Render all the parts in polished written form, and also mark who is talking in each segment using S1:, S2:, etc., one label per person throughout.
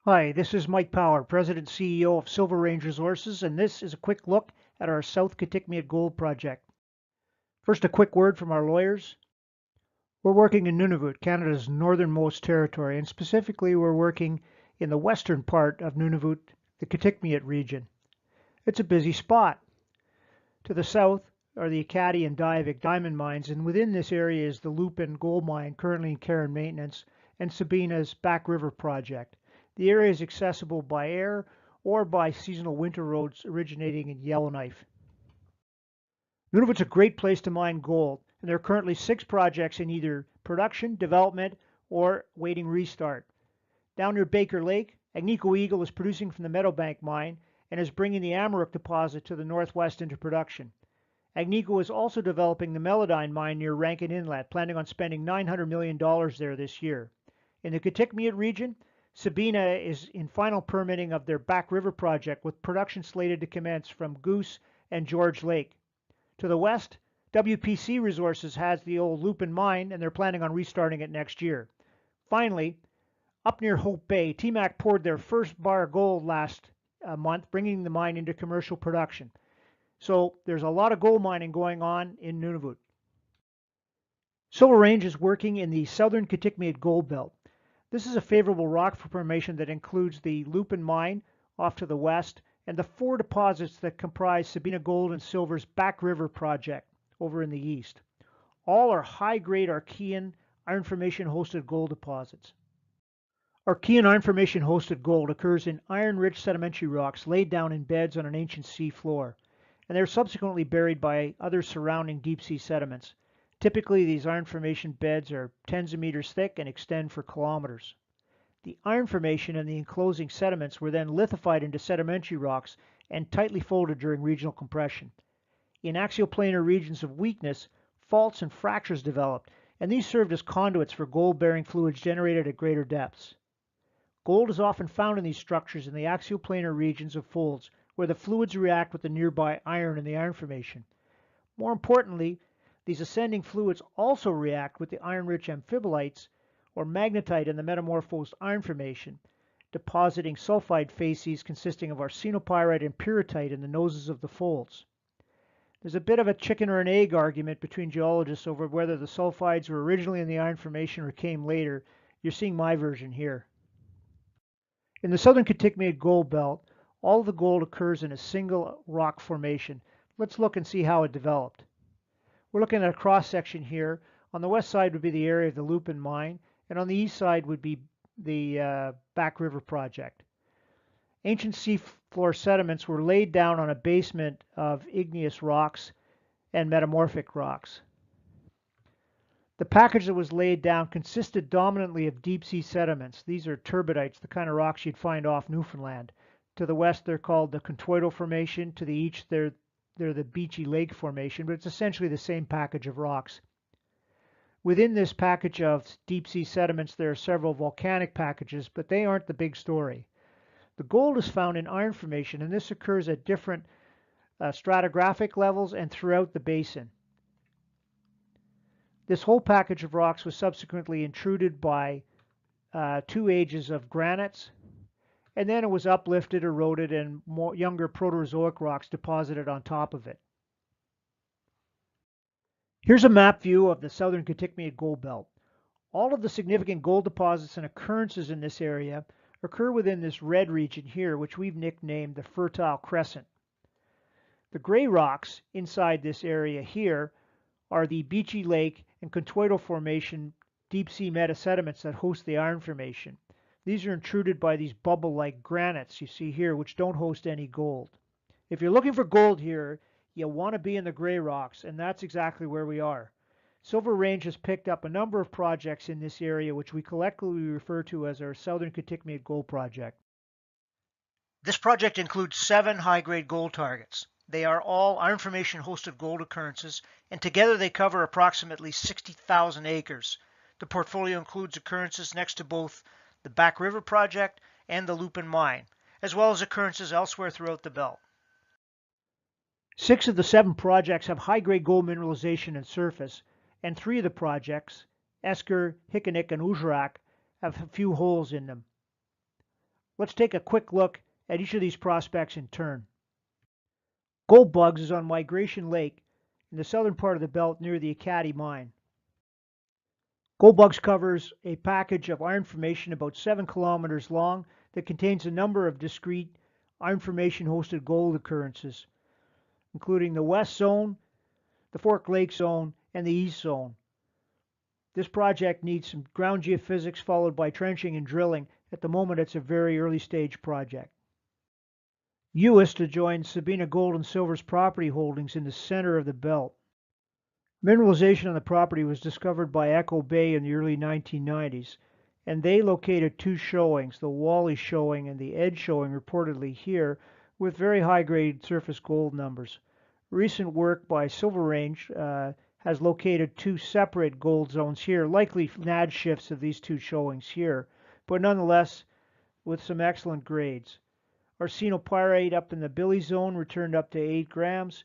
S1: Hi, this is Mike Power, President and CEO of Silver Range Resources, and this is a quick look at our South Kitikmeot Gold Project. First, a quick word from our lawyers. We're working in Nunavut, Canada's northernmost territory, and specifically we're working in the western part of Nunavut, the Kitikmeot region. It's a busy spot. To the south are the Ekati and Diavik diamond mines, and within this area is the Lupin gold mine, currently in care and maintenance, and Sabina's Back River project. The area is accessible by air or by seasonal winter roads originating in Yellowknife. Nunavut's a great place to mine gold, and there are currently 6 projects in either production, development, or waiting restart. Down near Baker Lake, Agnico Eagle is producing from the Meadowbank mine and is bringing the Amaruq deposit to the northwest into production. Agnico is also developing the Melodyne mine near Rankin Inlet, planning on spending $900 million there this year. In the Kitikmeot region, Sabina is in final permitting of their Back River project, with production slated to commence from Goose and George Lake. To the west, WPC Resources has the old Lupin mine, and they're planning on restarting it next year. Finally, up near Hope Bay, TMAC poured their first bar of gold last month, bringing the mine into commercial production. So there's a lot of gold mining going on in Nunavut. Silver Range is working in the southern Kitikmeot Gold Belt. This is a favorable rock formation that includes the Lupin mine off to the west and the 4 deposits that comprise Sabina Gold and Silver's Back River project over in the east. All are high-grade Archean iron formation-hosted gold deposits. Archean iron formation-hosted gold occurs in iron-rich sedimentary rocks laid down in beds on an ancient sea floor, and they're subsequently buried by other surrounding deep-sea sediments. Typically, these iron formation beds are tens of meters thick and extend for kilometers. The iron formation and the enclosing sediments were then lithified into sedimentary rocks and tightly folded during regional compression. In axioplanar regions of weakness, faults and fractures developed, and these served as conduits for gold-bearing fluids generated at greater depths. Gold is often found in these structures in the axioplanar regions of folds, where the fluids react with the nearby iron in the iron formation. More importantly, these ascending fluids also react with the iron-rich amphibolites or magnetite in the metamorphosed iron formation, depositing sulfide facies consisting of arsenopyrite and pyrrhotite in the noses of the folds. There's a bit of a chicken or an egg argument between geologists over whether the sulfides were originally in the iron formation or came later. You're seeing my version here. In the southern Kitikmeot Gold Belt, all of the gold occurs in a single rock formation. Let's look and see how it developed. We're looking at a cross-section here. On the west side would be the area of the Lupin mine, and on the east side would be the Back River project. Ancient seafloor sediments were laid down on a basement of igneous rocks and metamorphic rocks. The package that was laid down consisted dominantly of deep-sea sediments. These are turbidites, the kind of rocks you'd find off Newfoundland. To the west, they're called the Contoidal Formation. To the east, they're the Beachy Lake Formation, but it's essentially the same package of rocks. Within this package of deep-sea sediments, there are several volcanic packages, but they aren't the big story. The gold is found in iron formation, and this occurs at different stratigraphic levels and throughout the basin. This whole package of rocks was subsequently intruded by 2 ages of granites, and then it was uplifted, eroded, and younger Proterozoic rocks deposited on top of it. Here's a map view of the southern Kitikmeot Gold Belt. All of the significant gold deposits and occurrences in this area occur within this red region here, which we've nicknamed the Fertile Crescent. The gray rocks inside this area here are the Beachy Lake and Contoidal Formation deep-sea metasediments that host the iron formation. These are intruded by these bubble-like granites you see here, which don't host any gold. If you're looking for gold here, you want to be in the gray rocks, and that's exactly where we are. Silver Range has picked up a number of projects in this area, which we collectively refer to as our Southern Kitikmeot Gold Project. This project includes 7 high-grade gold targets. They are all iron formation-hosted gold occurrences, and together they cover approximately 60,000 acres. The portfolio includes occurrences next to both the Back River project and the Lupin mine, as well as occurrences elsewhere throughout the belt. 6 of the 7 projects have high-grade gold mineralization and surface, and 3 of the projects, Esker, Hikanik, and Ujarak, have a few holes in them. Let's take a quick look at each of these prospects in turn. Gold Bugs is on Migration Lake in the southern part of the belt near the Acadie mine. Gold Bugs covers a package of iron formation about 7 kilometers long that contains a number of discrete iron formation hosted gold occurrences, including the West Zone, the Fork Lake Zone, and the East Zone. This project needs some ground geophysics followed by trenching and drilling. At the moment, it's a very early stage project. Uist adjoins Sabina Gold and Silver's property holdings in the center of the belt. Mineralization on the property was discovered by Echo Bay in the early 1990s, and they located two showings, the Wally showing and the Edge showing reportedly here, with very high-grade surface gold numbers. Recent work by Silver Range has located two separate gold zones here, likely NAD shifts of these two showings here, but nonetheless with some excellent grades. Arsenopyrite up in the Billy zone returned up to 8 grams,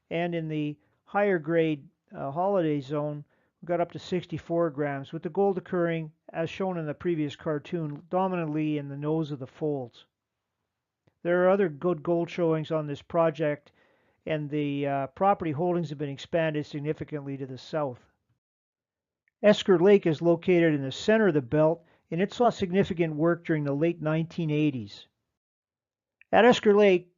S1: and in the higher grade Holiday zone we got up to 64 grams, with the gold occurring, as shown in the previous cartoon, dominantly in the nose of the folds. There are other good gold showings on this project, and the property holdings have been expanded significantly to the south. Esker Lake is located in the center of the belt, and it saw significant work during the late 1980s. At Esker Lake,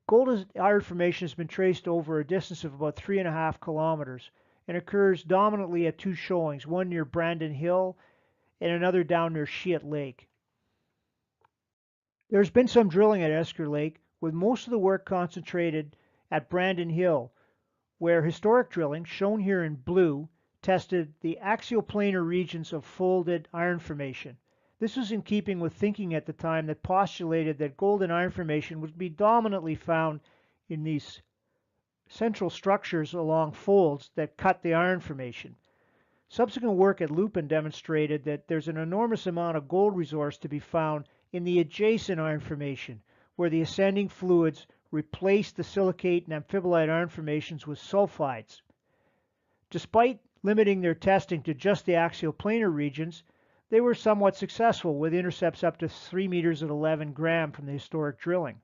S1: gold iron formation has been traced over a distance of about 3.5 kilometers and occurs dominantly at two showings, one near Brandon Hill and another down near Sheet Lake. There's been some drilling at Esker Lake, with most of the work concentrated at Brandon Hill, where historic drilling, shown here in blue, tested the axioplanar regions of folded iron formation. This was in keeping with thinking at the time that postulated that gold and iron formation would be dominantly found in these central structures along folds that cut the iron formation. Subsequent work at Lupin demonstrated that there's an enormous amount of gold resource to be found in the adjacent iron formation, where the ascending fluids replaced the silicate and amphibolite iron formations with sulfides. Despite limiting their testing to just the axioplanar regions, they were somewhat successful, with intercepts up to 3 meters at 11 gram from the historic drilling.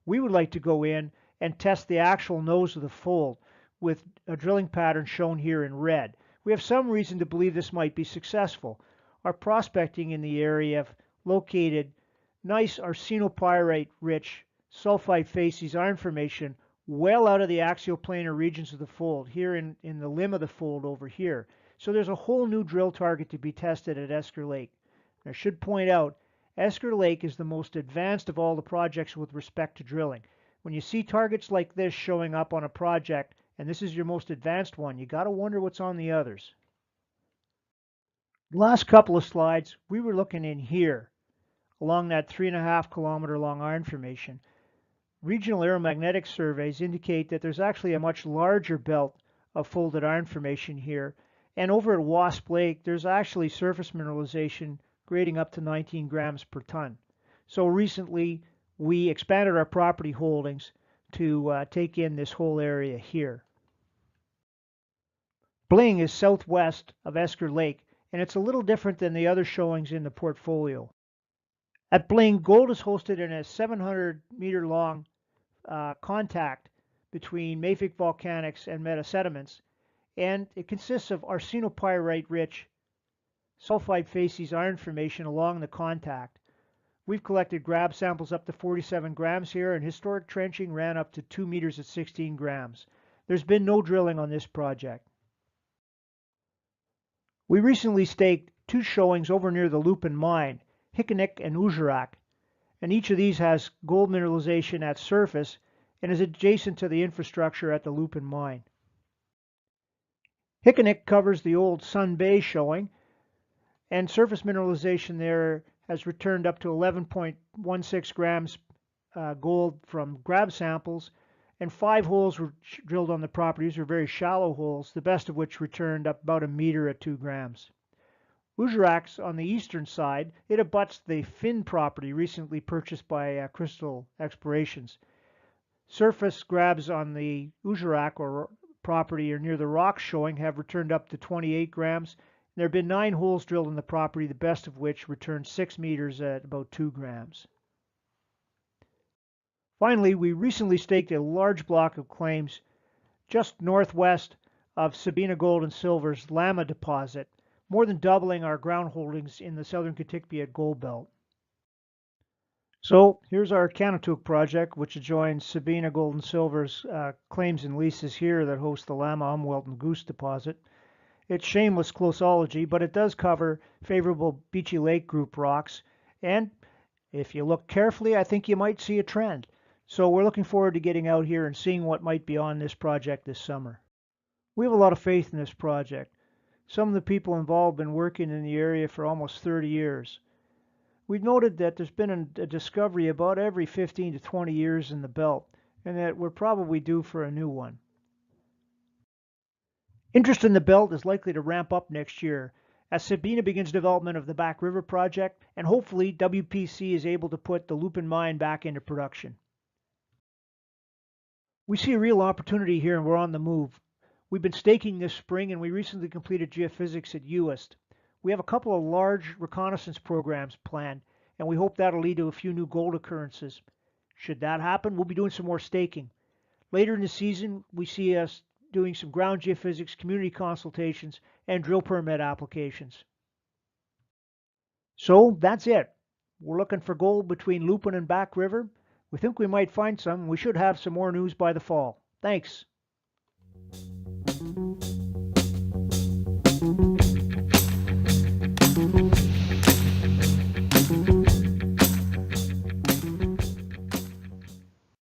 S1: We would like to go in and test the actual nose of the fold with a drilling pattern shown here in red. We have some reason to believe this might be successful. Our prospecting in the area have located nice arsenopyrite-rich sulfide facies iron formation well out of the axioplanar regions of the fold, here in the limb of the fold over here. So there's a whole new drill target to be tested at Esker Lake. And I should point out, Esker Lake is the most advanced of all the projects with respect to drilling. When you see targets like this showing up on a project, and this is your most advanced one, you got to wonder what's on the others. The last couple of slides, we were looking in here, along that 3.5 kilometer long iron formation. Regional aeromagnetic surveys indicate that there's actually a much larger belt of folded iron formation here. And over at Wasp Lake, there's actually surface mineralization grading up to 19 grams per ton. So recently, we expanded our property holdings to take in this whole area here. Bling is southwest of Esker Lake, and it's a little different than the other showings in the portfolio. At Bling, gold is hosted in a 700-meter long contact between mafic volcanics and metasediments, and it consists of arsenopyrite-rich sulfide facies iron formation along the contact. We've collected grab samples up to 47 grams here, and historic trenching ran up to 2 meters at 16 grams. There's been no drilling on this project. We recently staked two showings over near the Lupin mine, Hikanik and Ujarak, and each of these has gold mineralization at surface and is adjacent to the infrastructure at the Lupin mine. Hikanik covers the old Sun Bay showing, and surface mineralization there has returned up to 11.16 grams gold from grab samples, and 5 holes were drilled on the property. These are very shallow holes, the best of which returned up about a meter at 2 grams. Ujarak's on the eastern side. It abuts the Finn property recently purchased by Crystal Explorations. Surface grabs on the Ujarak or property or near the rocks showing have returned up to 28 grams. There have been 9 holes drilled in the property, the best of which returned 6 meters at about 2 grams. Finally, we recently staked a large block of claims just northwest of Sabina Gold and Silver's Lama deposit, more than doubling our ground holdings in the southern Kitikmeot Gold Belt. So here's our Kanatuq project, which adjoins Sabina Gold and Silver's claims and leases here that host the Lama, Umwelt, and Goose deposit. It's shameless closeology, but it does cover favorable Beachy Lake Group rocks, and if you look carefully, I think you might see a trend. So we're looking forward to getting out here and seeing what might be on this project this summer. We have a lot of faith in this project. Some of the people involved have been working in the area for almost 30 years. We've noted that there's been a discovery about every 15 to 20 years in the belt, and that we're probably due for a new one. Interest in the belt is likely to ramp up next year as Sabina begins development of the Back River project, and hopefully WPC is able to put the Lupin mine back into production. We see a real opportunity here and we're on the move. We've been staking this spring and we recently completed geophysics at Uist. We have a couple of large reconnaissance programs planned, and we hope that'll lead to a few new gold occurrences. Should that happen, we'll be doing some more staking. Later in the season, we see us doing some ground geophysics, community consultations, and drill permit applications. So that's it. We're looking for gold between Lupin and Back River. We think we might find some. We should have some more news by the fall. Thanks.